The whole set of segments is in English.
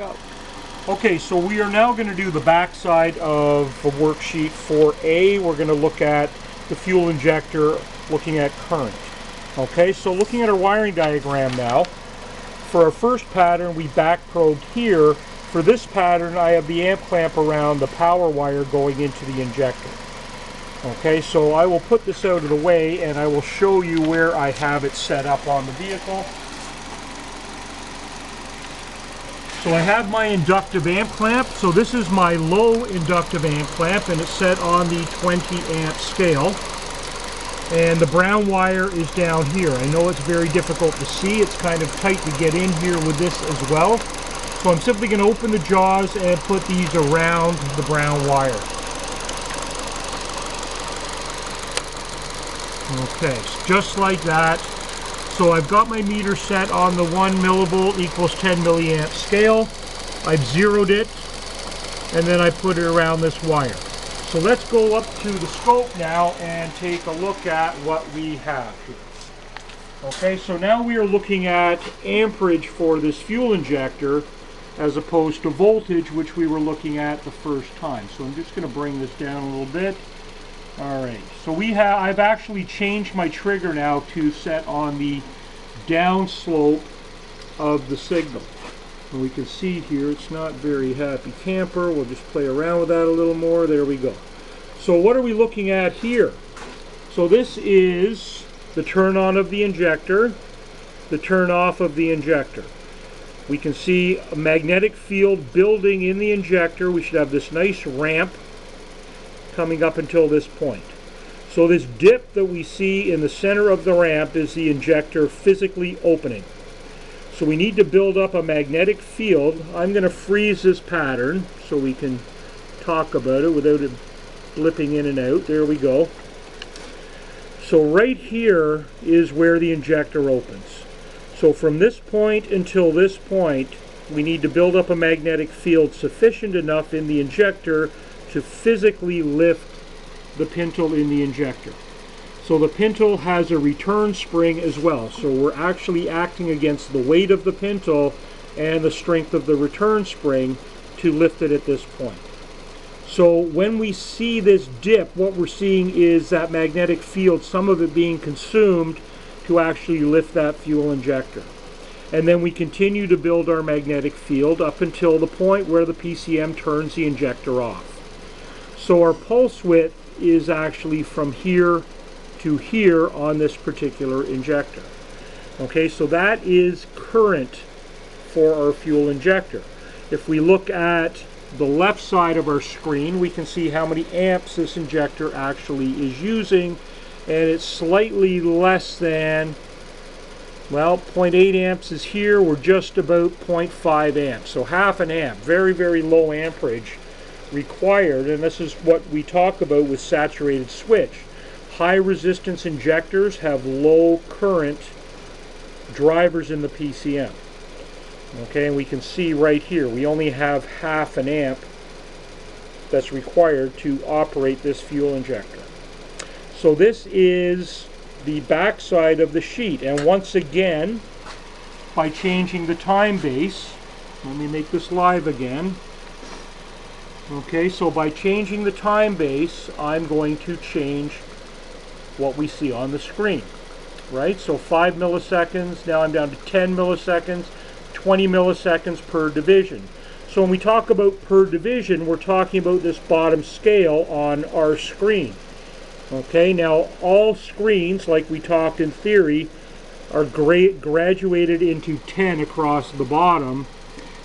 Go. Okay, so we are now going to do the back side of the worksheet for A. We're going to look at the fuel injector, looking at current. Okay, so looking at our wiring diagram now, for our first pattern we back probed here. For this pattern I have the amp clamp around the power wire going into the injector. Okay, so I will put this out of the way and I will show you where I have it set up on the vehicle. So I have my inductive amp clamp. So this is my low inductive amp clamp and it's set on the 20 amp scale. And the brown wire is down here. I know it's very difficult to see. It's kind of tight to get in here with this as well. So I'm simply going to open the jaws and put these around the brown wire. Okay, just like that. So I've got my meter set on the 1 millivolt equals 10 milliamp scale. I've zeroed it and then I put it around this wire. So let's go up to the scope now and take a look at what we have here. Okay, so now we are looking at amperage for this fuel injector as opposed to voltage, which we were looking at the first time. So I'm just going to bring this down a little bit. Alright, so I've actually changed my trigger now to set on the down slope of the signal. And we can see here it's not very happy camper. We'll just play around with that a little more. There we go. So what are we looking at here? So this is the turn on of the injector, the turn off of the injector. We can see a magnetic field building in the injector. We should have this nice ramp coming up until this point. So this dip that we see in the center of the ramp is the injector physically opening. So we need to build up a magnetic field. I'm going to freeze this pattern so we can talk about it without it blipping in and out. There we go. So right here is where the injector opens. So from this point until this point, we need to build up a magnetic field sufficient enough in the injector to physically lift the pintle in the injector. So the pintle has a return spring as well. So we're actually acting against the weight of the pintle and the strength of the return spring to lift it at this point. So when we see this dip, what we're seeing is that magnetic field, some of it being consumed to actually lift that fuel injector. And then we continue to build our magnetic field up until the point where the PCM turns the injector off. So our pulse width is actually from here to here on this particular injector. Okay, so that is current for our fuel injector. If we look at the left side of our screen, we can see how many amps this injector actually is using, and it's slightly less than, well, 0.8 amps is here. We're just about 0.5 amps, so half an amp. Very, very low amperage required, and this is what we talk about with saturated switch. High resistance injectors have low current drivers in the PCM. Okay, and we can see right here we only have half an amp that's required to operate this fuel injector. So this is the back side of the sheet, and once again, by changing the time base, let me make this live again. Okay, so by changing the time base, I'm going to change what we see on the screen, right? So 5 milliseconds, now I'm down to 10 milliseconds, 20 milliseconds per division. So when we talk about per division, we're talking about this bottom scale on our screen. Okay, now all screens, like we talked in theory, are graduated into 10 across the bottom,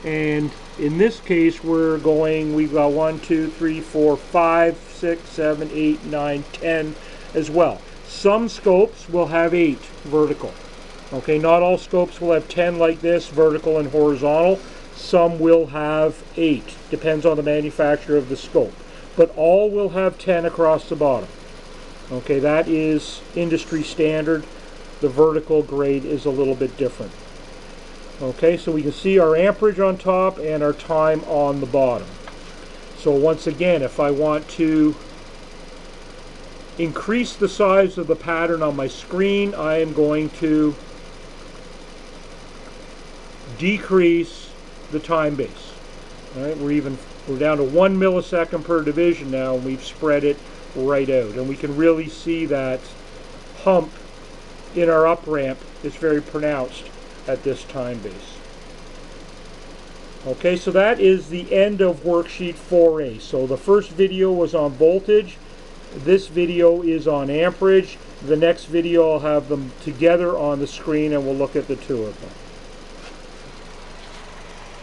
and in this case we've got 1, 2, 3, 4, 5, 6, 7, 8, 9, 10 as well. Some scopes will have 8 vertical. Okay, not all scopes will have 10 like this, vertical and horizontal. Some will have 8, depends on the manufacturer of the scope. But all will have 10 across the bottom. Okay, that is industry standard. The vertical grade is a little bit different. Okay, so we can see our amperage on top and our time on the bottom. So once again, if I want to increase the size of the pattern on my screen, I am going to decrease the time base. All right, we're down to 1 millisecond per division now, and we've spread it right out. And we can really see that hump in our up ramp is very pronounced at this time base. Okay, so that is the end of worksheet 4A. So the first video was on voltage. This video is on amperage. The next video I'll have them together on the screen and we'll look at the two of them.